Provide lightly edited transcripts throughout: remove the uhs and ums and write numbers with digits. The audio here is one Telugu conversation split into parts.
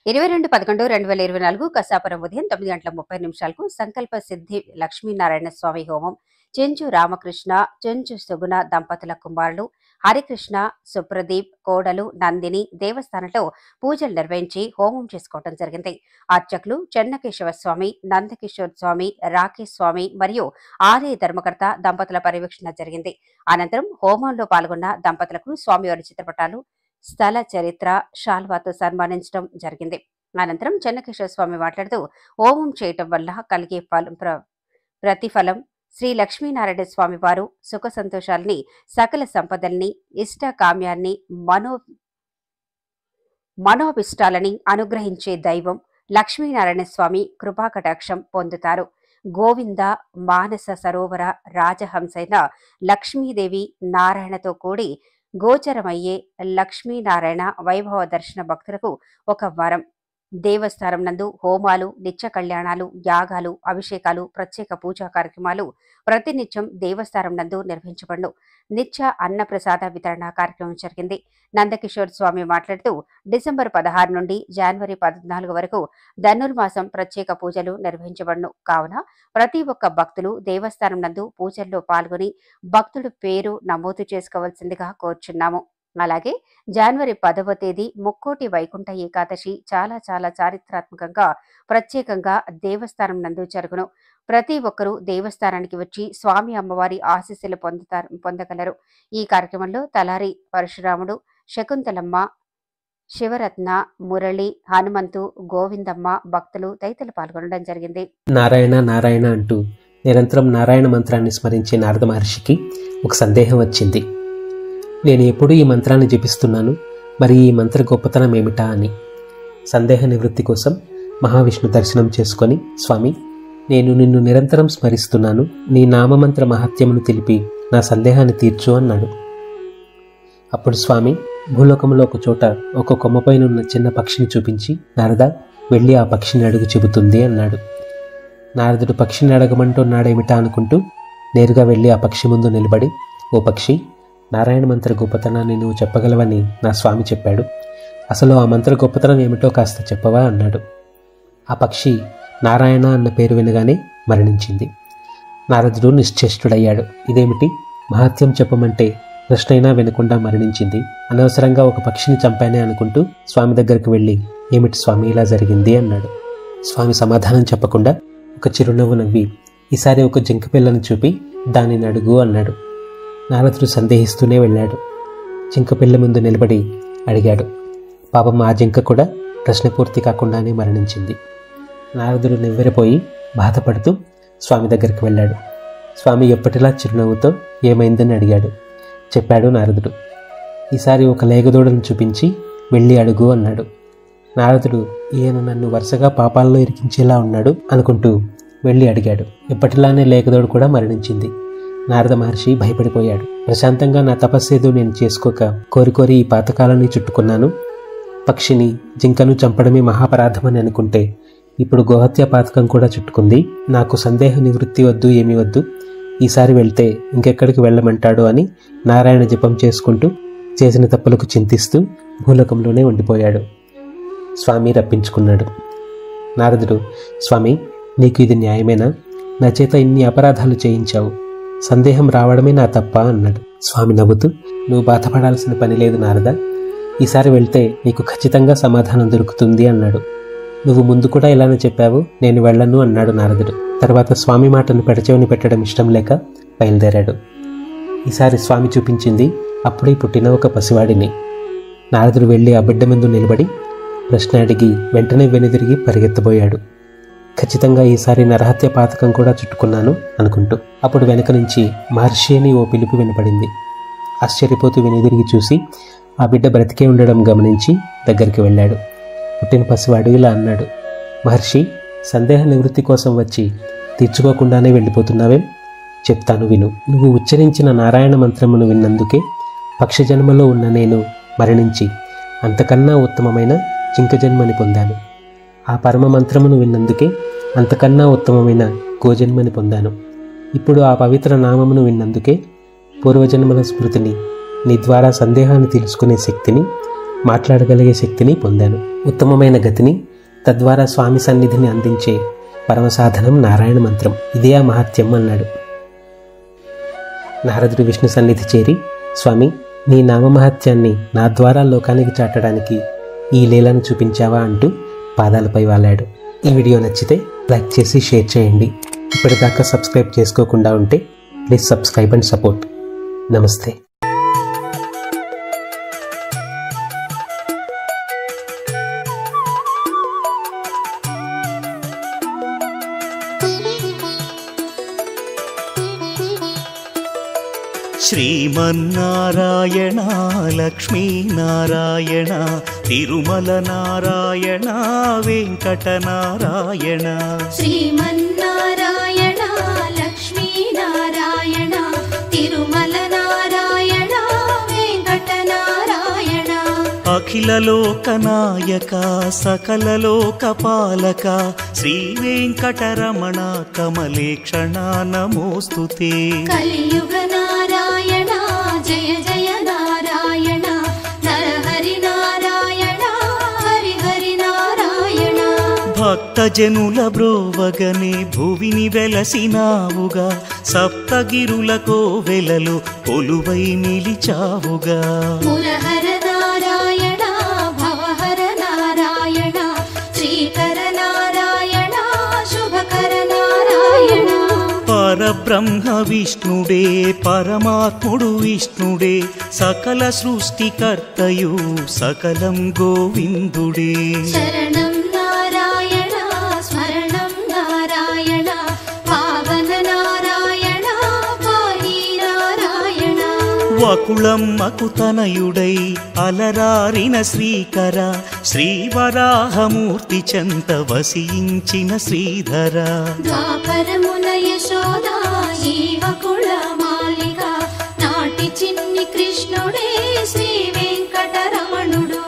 22/11/2024 కసాపురం ఉదయం 9:30 సంకల్ప సిద్ధి లక్ష్మీనారాయణ స్వామి హోమం చెంచు రామకృష్ణ చెంచు సుగుణ దంపతుల కుమారులు హరికృష్ణ సుప్రదీప్ కోడలు నందిని దేవస్థానంలో పూజలు నిర్వహించి హోమం చేసుకోవడం జరిగింది. అర్చకులు చెన్నకేశవ స్వామి, నందకిషోర్ స్వామి, రాకేష్ స్వామి మరియు ఆలయ ధర్మకర్త దంపతుల పర్యవేక్షణ జరిగింది. అనంతరం హోమంలో పాల్గొన్న దంపతులకు స్వామివారి చిత్రపటాలు, స్థల చరిత్ర, శాల్వాతో సన్మానించడం జరిగింది. అనంతరం చెన్నకేశవ స్వామి మాట్లాడుతూ హోమం చేయటం వల్ల కలిగే ప్రతిఫలం శ్రీ లక్ష్మీనారాయణ స్వామి వారు సుఖ సంతోషాలని, సకల సంపదల్ని, ఇష్ట కామ్యాన్ని, మనోభిష్టాలని అనుగ్రహించే దైవం లక్ష్మీనారాయణ స్వామి కృపాకటాక్షం పొందుతారు. గోవింద మానస సరోవర రాజహంసైన లక్ష్మీదేవి నారాయణతో కూడి గోచరమయ్యే లక్ష్మీనారాయణ వైభవ దర్శన భక్తులకు ఒక వరం. దేవస్థానం నందు హోమాలు, నిత్య కళ్యాణాలు, యాగాలు, అభిషేకాలు, ప్రత్యేక పూజా కార్యక్రమాలు ప్రతినిత్యం దేవస్థానం నందు నిర్వహించబడును. నిత్య అన్నప్రసాద వితరణ కార్యక్రమం జరిగింది. నందకిషోర్ స్వామి మాట్లాడుతూ డిసెంబర్ 16 నుండి జనవరి 14 వరకు ధనుర్మాసం ప్రత్యేక పూజలు నిర్వహించబడును. కావున ప్రతి ఒక్క భక్తులు దేవస్థానం నందు పూజల్లో పాల్గొని భక్తుడు పేరు నమోదు చేసుకోవాల్సిందిగా కోరుచున్నాము. అలాగే జనవరి 10వ తేదీ ముక్కోటి వైకుంఠ ఏకాదశి చాలా చారిత్రాత్మకంగా ప్రత్యేకంగా దేవస్థానం నందు జరుగును. ప్రతి ఒక్కరూ దేవస్థానానికి వచ్చి స్వామి అమ్మవారి ఆశీస్సులు పొందగలరు. ఈ కార్యక్రమంలో తలారి పరశురాముడు, శకుంతలమ్మ, శివరత్న, మురళి, హనుమంతు, గోవిందమ్మ, భక్తులు తదితరులు పాల్గొనడం జరిగింది. నారాయణ నారాయణ అంటూ నిరంతరం నారాయణ మంత్రాన్ని స్మరించే నారద మహర్షికి ఒక సందేహం వచ్చింది. నేను ఎప్పుడూ ఈ మంత్రాన్ని జపిస్తున్నాను, మరి ఈ మంత్ర గొప్పతనం ఏమిటా అని. సందేహ నివృత్తి కోసం మహావిష్ణు దర్శనం చేసుకొని, స్వామి, నేను నిన్ను నిరంతరం స్మరిస్తున్నాను, నీ నామమంత్ర మహత్యమును తెలిపి నా సందేహాన్ని తీర్చు అన్నాడు. అప్పుడు స్వామి భూలోకంలో ఒక చోట ఒక కొమ్మపైన ఉన్న చిన్న పక్షిని చూపించి, నారద, వెళ్ళి ఆ పక్షిని అడుగు చెబుతుంది అన్నాడు. నారదుడు పక్షిని అడగమంటున్నాడేమిటా అనుకుంటూ నేరుగా వెళ్ళి ఆ పక్షి ముందు నిలబడి, ఓ పక్షి, నారాయణ మంత్ర గొప్పతనాన్ని నువ్వు చెప్పగలవని నా స్వామి చెప్పాడు. అసలు ఆ మంత్ర గొప్పతనం ఏమిటో కాస్త చెప్పవా అన్నాడు. ఆ పక్షి నారాయణ అన్న పేరు వినగానే మరణించింది. నారదుడు నిశ్చేష్టుడయ్యాడు. ఇదేమిటి, మహత్యం చెప్పమంటే ప్రశ్నైనా వినకుండా మరణించింది, అనవసరంగా ఒక పక్షిని చంపానే అనుకుంటూ స్వామి దగ్గరికి వెళ్ళి, ఏమిటి స్వామి ఇలా జరిగింది అన్నాడు. స్వామి సమాధానం చెప్పకుండా ఒక చిరునవ్వు నవ్వి, ఈసారి ఒక జింక పిల్లను చూపి దానిని అడుగు అన్నాడు. నారదుడు సందేహిస్తూనే వెళ్ళాడు. జింక పిల్ల ముందు నిలబడి అడిగాడు. పాపం ఆ జింక కూడా ప్రశ్న పూర్తి కాకుండానే మరణించింది. నారదుడు నివ్వెరపోయి బాధపడుతూ స్వామి దగ్గరికి వెళ్ళాడు. స్వామి ఎప్పటిలా చిరునవ్వుతో ఏమైందని అడిగాడు. చెప్పాడు నారదుడు. ఈసారి ఒక లేగదూడను చూపించి వెళ్ళి అడుగు అన్నాడు. నారదుడు ఈయన నన్ను వరుసగా పాపాల్లో ఇరికించేలా ఉన్నాడు అనుకుంటూ వెళ్ళి అడిగాడు. ఎప్పటిలానే లేగదూడ కూడా మరణించింది. నారద మహర్షి భయపడిపోయాడు. ప్రశాంతంగా నా తపస్సేదో నేను చేసుకోక కోరి ఈ పాతకాలాన్ని చుట్టుకున్నాను. పక్షిని, జింకను చంపడమే మహాపరాధమని అనుకుంటే ఇప్పుడు గోహత్య పాతకం కూడా చుట్టుకుంది. నాకు సందేహ నివృత్తి వద్దు, ఏమీ వద్దు. ఈసారి వెళ్తే ఇంకెక్కడికి వెళ్ళమంటాడు అని నారాయణ జపం చేసుకుంటూ చేసిన తప్పులకు చింతిస్తూ భూలోకంలోనే ఉండిపోయాడు. స్వామి రప్పించుకున్నాడు. నారదుడు, స్వామి, నీకు ఇది న్యాయమేనా? నా చేత ఇన్ని అపరాధాలు చేయించావు, సందేహం రావడమే నా తప్ప అన్నాడు. స్వామి నవ్వుతూ, నువ్వు బాధపడాల్సిన పని లేదు నారద, ఈసారి వెళ్తే నీకు ఖచ్చితంగా సమాధానం దొరుకుతుంది అన్నాడు. నువ్వు ముందు కూడా ఇలానే చెప్పావు, నేను వెళ్ళను అన్నాడు నారదుడు. తర్వాత స్వామి మాటను పెడచెవిని పెట్టడం ఇష్టం లేక బయలుదేరాడు. ఈసారి స్వామి చూపించింది అప్పుడే పుట్టిన ఒక పసివాడిని. నారదుడు వెళ్ళి ఆ బిడ్డ ముందు నిలబడి ప్రశ్న అడిగి వెంటనే వెనుదిరిగి పరిగెత్తబోయాడు. ఖచ్చితంగా ఈసారి నరహత్య పాతకం కూడా చుట్టుకున్నాను అనుకుంటూ. అప్పుడు వెనక నుంచి మహర్షి అని ఓ పిలుపు వినపడింది. ఆశ్చర్యపోతూ వెనుదిరిగి చూసి ఆ బిడ్డ బ్రతికే ఉండడం గమనించి దగ్గరికి వెళ్ళాడు. పుట్టిన పసివాడు ఇలా అన్నాడు. మహర్షి, సందేహ నివృత్తి కోసం వచ్చి తీర్చుకోకుండానే వెళ్ళిపోతున్నావేం? చెప్తాను విను. నువ్వు ఉచ్చరించిన నారాయణ మంత్రమును విన్నందుకే పక్షి జన్మలో ఉన్న నేను మరణించి అంతకన్నా ఉత్తమమైన జింక జన్మని పొందాను. ఆ పరమ మంత్రమును విన్నందుకే అంతకన్నా ఉత్తమమైన గోజన్మని పొందాను. ఇప్పుడు ఆ పవిత్ర నామమును విన్నందుకే పూర్వజన్మల స్మృతిని, నీ ద్వారా సందేహాన్ని తెలుసుకునే శక్తిని, మాట్లాడగలిగే శక్తిని పొందాను. ఉత్తమమైన గతిని, తద్వారా స్వామి సన్నిధిని అందించే పరమసాధనం నారాయణ మంత్రం. ఇదే ఆ మహత్యం అన్నాడు. నారదుడు విష్ణు సన్నిధి చేరి, స్వామి, నీ నామమహత్యాన్ని నా ద్వారా లోకానికి చాటడానికి ఈ లీలను చూపించావా అంటూ పాదాలపై వాలాడు. ఈ వీడియో నచ్చితే లైక్ చేసి షేర్ చేయండి. ఇప్పటిదాకా సబ్స్క్రైబ్ చేసుకోకుండా ఉంటే ప్లీజ్ సబ్స్క్రైబ్ అండ్ సపోర్ట్. నమస్తే. శ్రీమన్నారాయణ లక్ష్మీనారాయణ తిరుమల నారాయణ వెంకటనారాయణ. శ్రీమన్నారాయణ లక్ష్మీనారాయణ తిరుమల నారాయణ వెంకటనారాయణ. అఖిల లోకనాయక సకల లోకపాలక శ్రీ వెంకటరమణ కమలేక్షణ నమోస్తుతే. కలియుగ నారాయణ జయ జయ నారాయణ నరహరి నారాయణ హరిహరి నారాయణ. భక్తజనుల బ్రోవగనే భువిని వెలసినావుగా, సప్తగిరులకో వెలలో కొలువై నిలిచావుగా. మురహర నారాయణ భవహర నారాయణ శ్రీకర నారాయణ శుభకర నారాయణ. పరబ్రహ్మ విష్ణుడే పరమాత్ముడు విష్ణుడే, సకల సృష్టికర్తయు సకలం గోవిందుడే. శరణం నారాయణ స్మరణం నారాయణ పావన నారాయణ పాహి నారాయణ. వకుళమ్మకు తనయుడై అలరారిన శ్రీకర, శ్రీవరాహమూర్తి చెంత వసించిన శ్రీధర. ద్వాపరమున యశోద జీవకుల మాలిక, నాటి చిన్ని కృష్ణుడే శ్రీ వెంకటరమణుడు.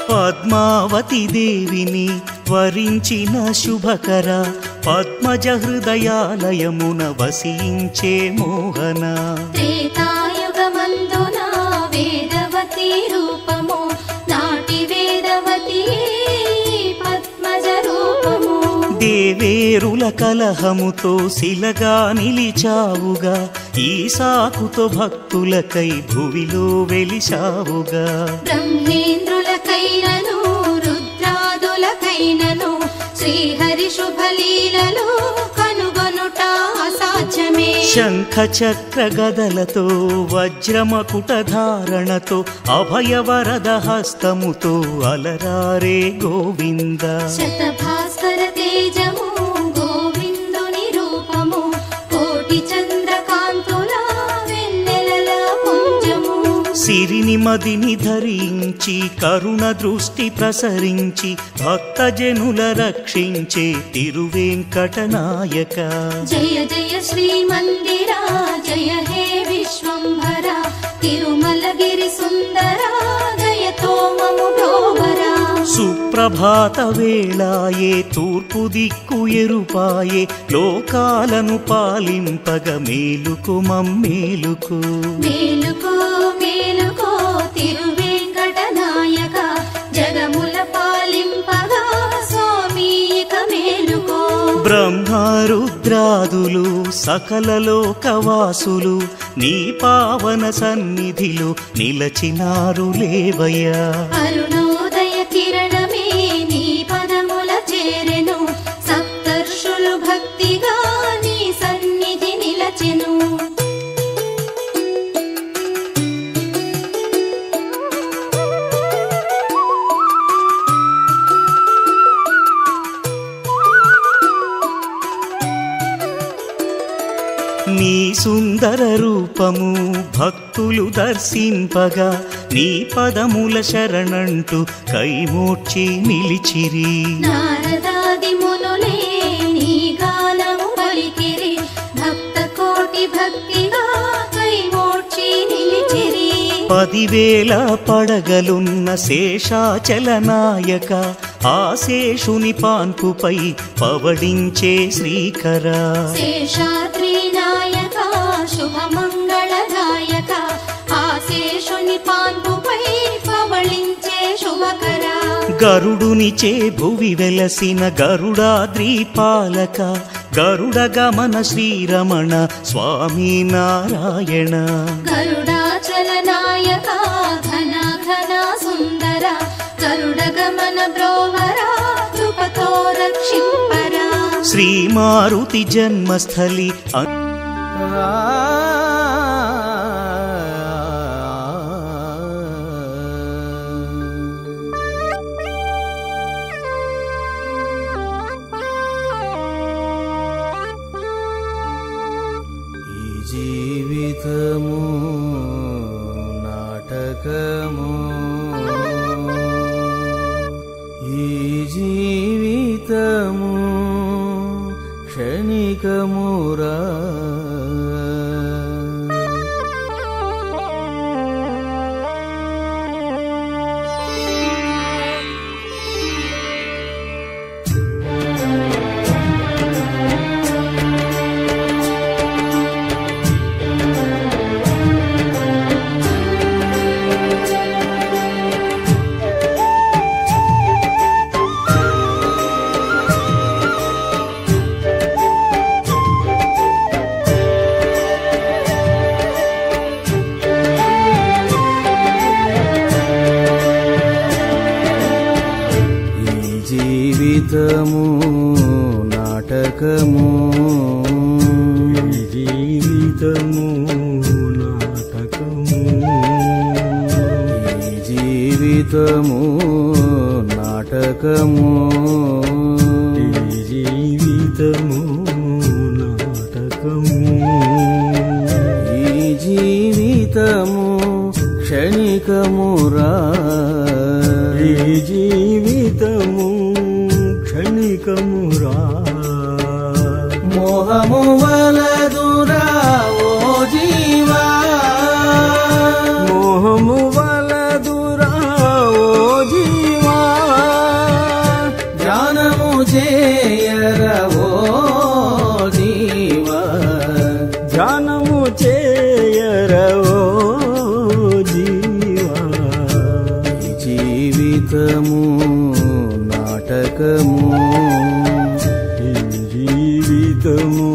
పద్మావతి దేవిని వరించిన శుభకర, పద్మజ హృదయాలయమున వసించే మోహన. త్రేతాయుగమందున వేదవతి రూపము, నాటి వేదవతి పద్మజ రూపము. దేవేరుల కలహముతో శిలగా నిలిచావుగా, ఈ సాకుతో భక్తులకై భువిలో వెలిశావుగా. బ్రహ్మేంద్రులకైనను రుద్రాదులకైనను శ్రీహరి శుభలీలలో కనుగొనుట అసాధ్యమే. శంఖ చక్ర గదలతో వజ్రమకుట ధారణతో అభయవరద హస్తముతో అలరారే గోవింద. శతభాస్కర తేజము గోవిందుని రూపము, కోటి చంద్రకాంతుల వెన్నెలల పుంజము. సిరిని మదిని ధరించి కరుణ దృష్టి ప్రసరించి, భక్తజనుల రక్షించే తిరువెంకటనాయక. జయ జయ శ్రీమందిర జయ హే విశ్వంభర, తిరుమలగిరి సుందర దయతో మము బ్రోవరా. సుప్రభాత వేళాయే తూర్పు దిక్కు ఎరుపాయే, లోకాలను పాలింపగ మేలుకు మమ్మేలుకు. మేలుకో మేలుకో తిరువెంకటనాయక, జగముల పాలింపగా స్వామి ఇక మేలుకో. బ్రహ్మరుద్రాదులు సకల లోకవాసులు నీ పావన సన్నిధిలో నిలచినారు లేవయ్యా. అరుణోదయ కిరణమే నీ పదముల చేరెను, సప్తర్షులు భక్తిగా నీ సన్నిధి నిలచెను. నీ సుందర రూపము భక్తులు దర్శింపగా, నీ పదముల శరణంటూ కైమోడ్చి నిలిచిరి. నారదాది మునులే నీ గానము పలికిరి, భక్త కోటి భక్తిగా కైమోడ్చి నిలిచిరి. 10,000 పడగలున్న శేషాచలనాయక ఆ శేషుని పాన్పుపై పవళించే శ్రీకర శేషాద్రి నాయక శుభమంగళదాయక ఆ శేషుని పాన్పుపై పవళించే శుభకర గరుడునిచే భువి వెలసిన గరుడాద్రి పాలక గరుడ గమన శ్రీరమణ స్వామి నారాయణ గరుడాచల నాయక ఘన ఘన సుందర గరుడ గమన బ్రోవర కృపతో రక్షింపర శ్రీ మారుతి జన్మస్థలి జీవితము నాటకము ఈ జీవితము క్షణికమురా జీవితము నాటకము జీవితము నాటకము జీవితము నాటకము జీవితము నాటకము ఈ జీవితము క్షణికమురా ఈ జీవితము క్షణికమురా మోహము వలదురా ఓ జీవా మోహము వలదురా ఓ జీవా ధ్యానము చేయరా ఓ జీవా ధ్యానము చేయరా ఓ జీవా జీవితము నాటకము జీవితము